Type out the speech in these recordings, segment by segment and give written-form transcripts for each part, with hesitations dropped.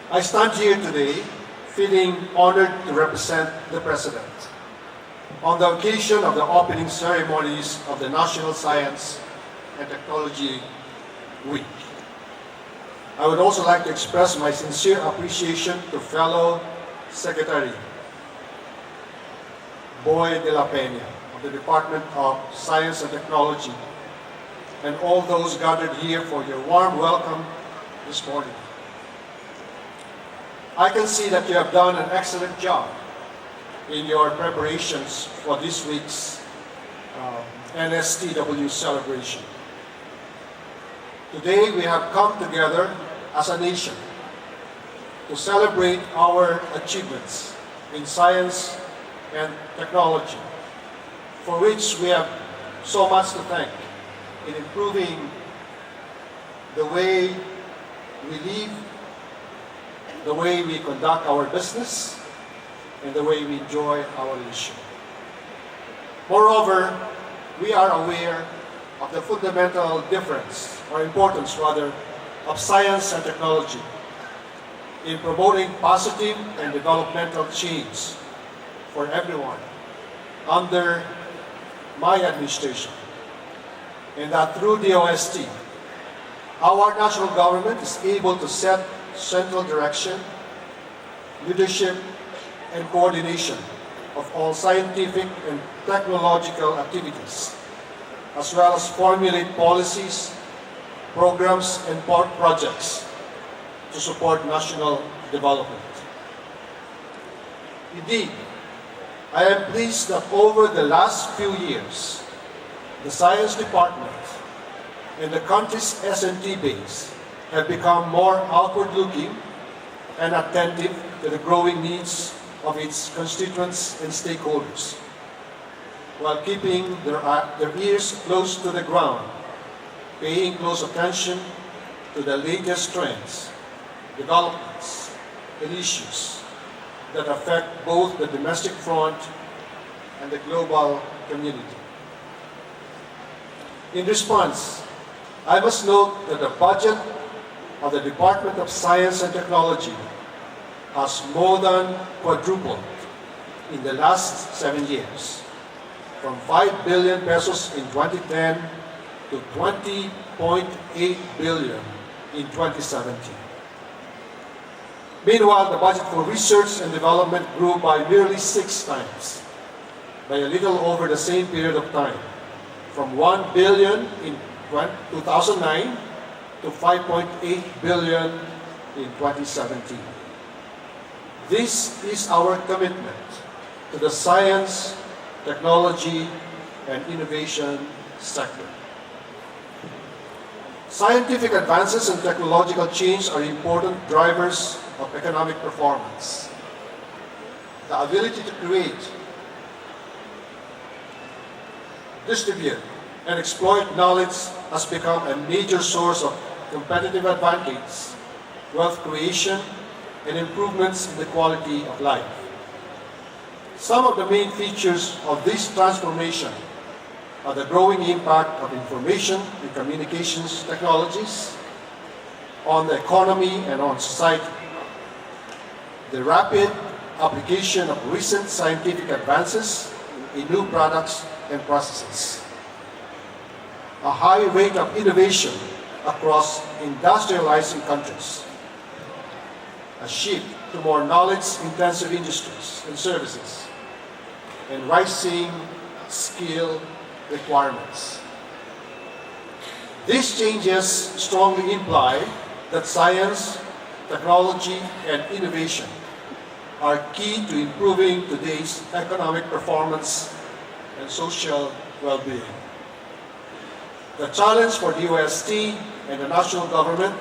I stand here today feeling honored to represent the President on the occasion of the opening ceremonies of the National Science and Technology Week. I would also like to express my sincere appreciation to fellow Secretary Boy de la Peña of the Department of Science and Technology and all those gathered here for your warm welcome this morning. I can see that you have done an excellent job in your preparations for this week's NSTW celebration. Today we have come together as a nation to celebrate our achievements in science and technology, for which we have so much to thank in improving the way we live, the way we conduct our business, and the way we enjoy our leisure. Moreover, we are aware of the fundamental difference, or importance rather, of science and technology in promoting positive and developmental change for everyone under my administration, and that through the OST, our national government is able to set central direction, leadership, and coordination of all scientific and technological activities, as well as formulate policies, programs, and projects to support national development. Indeed, I am pleased that over the last few years, the Science Department and the country's S&T base have become more outward-looking and attentive to the growing needs of its constituents and stakeholders, while keeping their ears close to the ground, paying close attention to the latest trends, developments, and issues that affect both the domestic front and the global community. In response, I must note that the budget of the Department of Science and Technology has more than quadrupled in the last 7 years, from 5 billion pesos in 2010 to 20.8 billion in 2017. Meanwhile, the budget for research and development grew by nearly 6 times, by a little over the same period of time, from 1 billion in 2009 to 5.8 billion in 2017. This is our commitment to the science, technology, and innovation sector. Scientific advances and technological change are important drivers of economic performance. The ability to create, distribute, and exploit knowledge has become a major source of competitive advantage, wealth creation, and improvements in the quality of life. Some of the main features of this transformation are the growing impact of information and communications technologies on the economy and on society, the rapid application of recent scientific advances in new products and processes, a high rate of innovation across industrializing countries, a shift to more knowledge-intensive industries and services, and rising skill requirements. These changes strongly imply that science, technology, and innovation are key to improving today's economic performance and social well-being. The challenge for the OST and the national government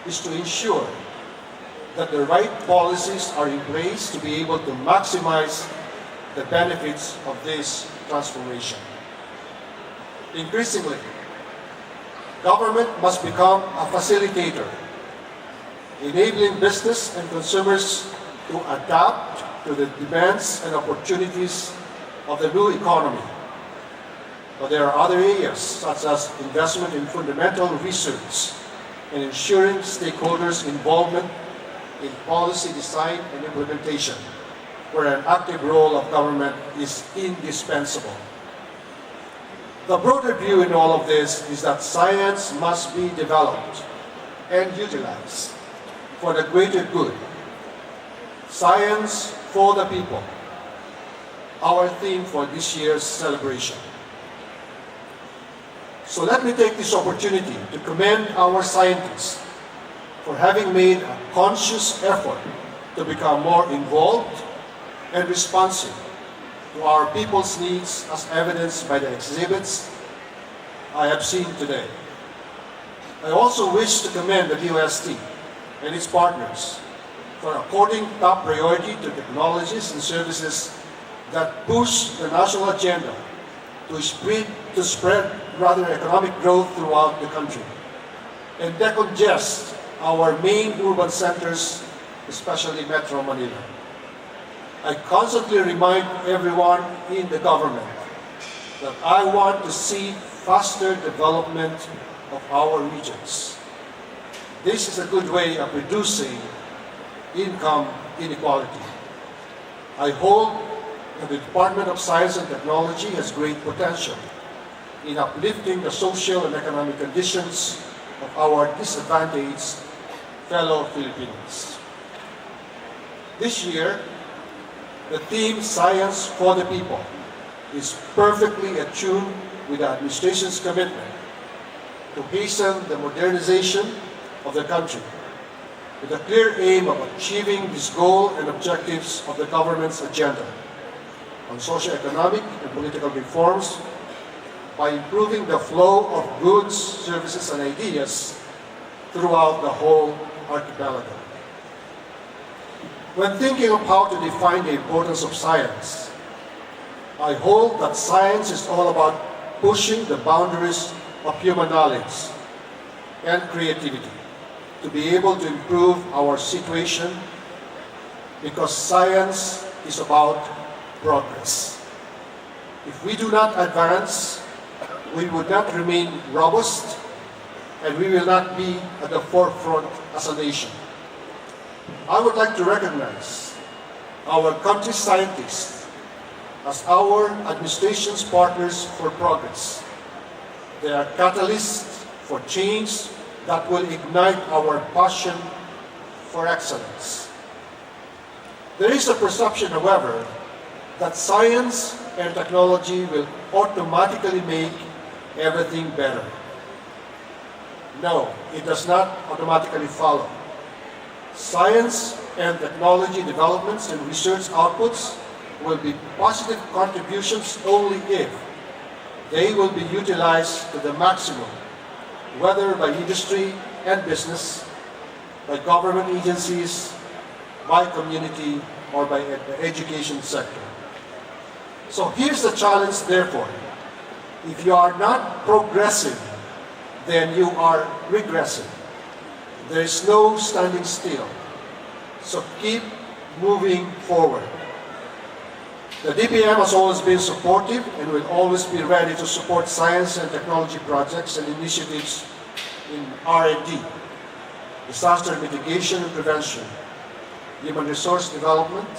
is to ensure that the right policies are in place to be able to maximize the benefits of this transformation. Increasingly, government must become a facilitator, enabling business and consumers to adapt to the demands and opportunities of the new economy. But there are other areas, such as investment in fundamental research and ensuring stakeholders' involvement in policy design and implementation, where an active role of government is indispensable. The broader view in all of this is that science must be developed and utilized for the greater good. Science for the people, our theme for this year's celebration. So let me take this opportunity to commend our scientists for having made a conscious effort to become more involved and responsive to our people's needs, as evidenced by the exhibits I have seen today. I also wish to commend the DOST and its partners for according top priority to technologies and services that push the national agenda to spread economic growth throughout the country and decongest our main urban centers, especially Metro Manila. I constantly remind everyone in the government that I want to see faster development of our regions. This is a good way of reducing income inequality. I hold that the Department of Science and Technology has great potential in uplifting the social and economic conditions of our disadvantaged fellow Filipinos. This year, the theme Science for the People is perfectly attuned with the administration's commitment to hasten the modernization of the country, with a clear aim of achieving this goal and objectives of the government's agenda on socio-economic and political reforms by improving the flow of goods, services, and ideas throughout the whole archipelago. When thinking of how to define the importance of science, I hold that science is all about pushing the boundaries of human knowledge and creativity to be able to improve our situation, because science is about progress. If we do not advance, we would not remain robust, and we will not be at the forefront as a nation. I would like to recognize our country's scientists as our administration's partners for progress. They are catalysts for change that will ignite our passion for excellence. There is a perception, however, that science and technology will automatically make everything better. No, it does not automatically follow. Science and technology developments and research outputs will be positive contributions only if they will be utilized to the maximum, whether by industry and business, by government agencies, by community, or by the education sector. So here's the challenge, therefore. If you are not progressive, then you are regressive. There is no standing still. So keep moving forward. The DPM has always been supportive and will always be ready to support science and technology projects and initiatives in R&D, disaster mitigation and prevention, human resource development,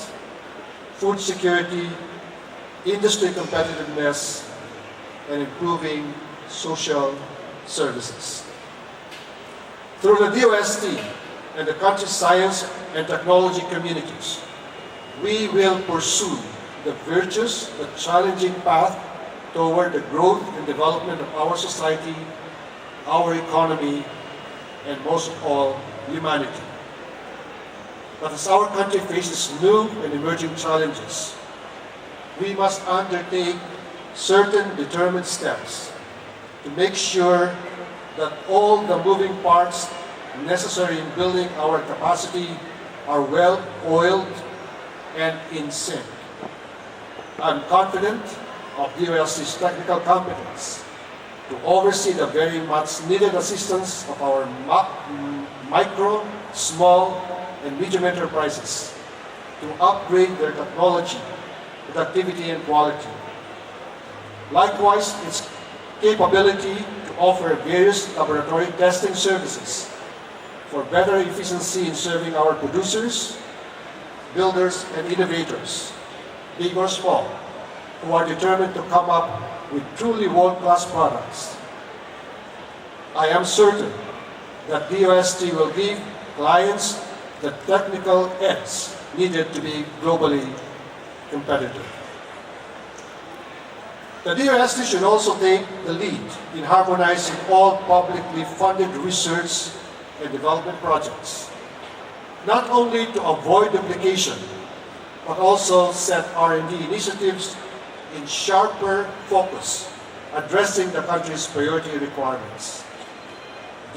food security, industry competitiveness, and improving social services. Through the DOST and the country's science and technology communities, we will pursue the virtuous but challenging path toward the growth and development of our society, our economy, and most of all, humanity. But as our country faces new and emerging challenges, we must undertake certain determined steps to make sure that all the moving parts necessary in building our capacity are well oiled and in sync. I'm confident of DOST's technical competence to oversee the very much needed assistance of our micro, small, and medium enterprises to upgrade their technology, productivity, and quality. Likewise, its capability to offer various laboratory testing services for better efficiency in serving our producers, builders, and innovators, big or small, who are determined to come up with truly world-class products. I am certain that DOST will give clients the technical edge needed to be globally competitive. The DOST should also take the lead in harmonizing all publicly funded research and development projects, not only to avoid duplication, but also set R&D initiatives in sharper focus, addressing the country's priority requirements.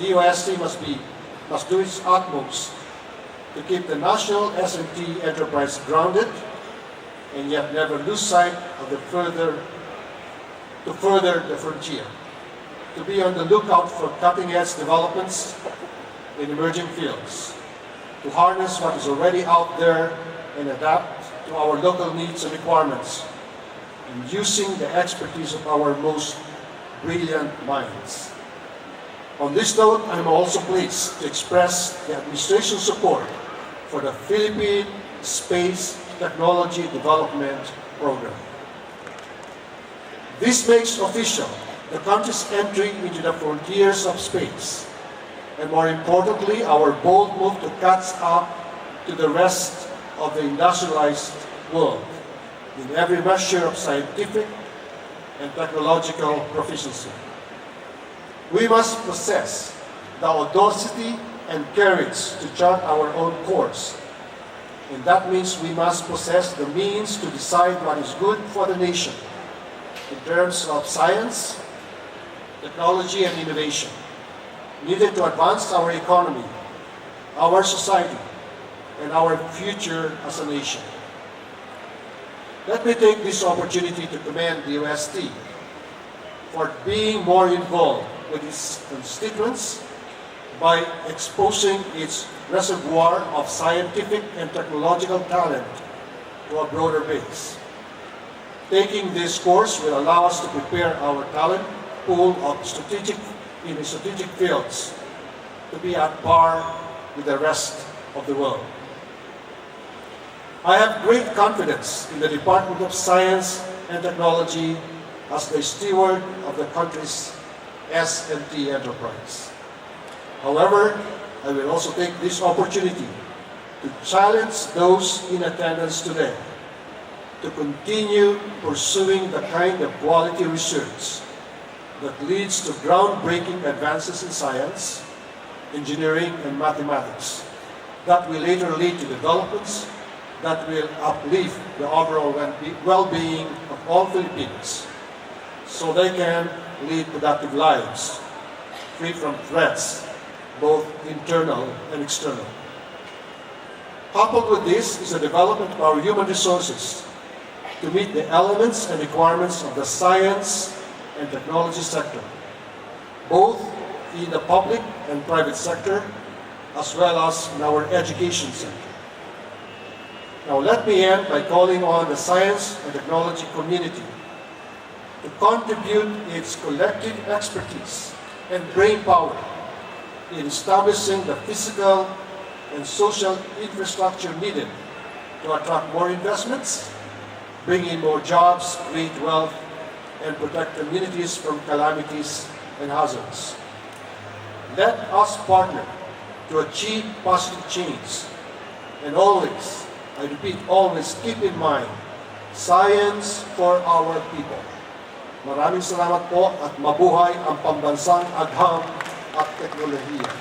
DOST must do its utmost to keep the national S&T enterprise grounded and yet never lose sight of the further the frontier, to be on the lookout for cutting-edge developments in emerging fields, to harness what is already out there and adapt to our local needs and requirements, and using the expertise of our most brilliant minds. On this note, I'm also pleased to express the administration's support for the Philippine Space Technology Development Program. This makes official the country's entry into the frontiers of space, and more importantly, our bold move to catch up to the rest of the industrialized world in every measure of scientific and technological proficiency. We must possess the audacity and courage to chart our own course, and that means we must possess the means to decide what is good for the nation in terms of science, technology, and innovation, needed to advance our economy, our society, and our future as a nation. Let me take this opportunity to commend the DOST for being more involved with its constituents by exposing its reservoir of scientific and technological talent to a broader base. Taking this course will allow us to prepare our talent pool in strategic fields to be at par with the rest of the world. I have great confidence in the Department of Science and Technology as the steward of the country's S&T enterprise. However, I will also take this opportunity to challenge those in attendance today to continue pursuing the kind of quality research that leads to groundbreaking advances in science, engineering, and mathematics that will later lead to developments that will uplift the overall well-being of all Filipinos so they can lead productive lives, free from threats, both internal and external. Coupled with this is the development of our human resources to meet the elements and requirements of the science and technology sector, both in the public and private sector, as well as in our education sector. Now let me end by calling on the science and technology community to contribute its collective expertise and brain power in establishing the physical and social infrastructure needed to attract more investments, bring in more jobs, create wealth, and protect communities from calamities and hazards. Let us partner to achieve positive change. And always, I repeat, always keep in mind, science for our people. Maraming salamat po at mabuhay ang pambansang agham at teknolohiya.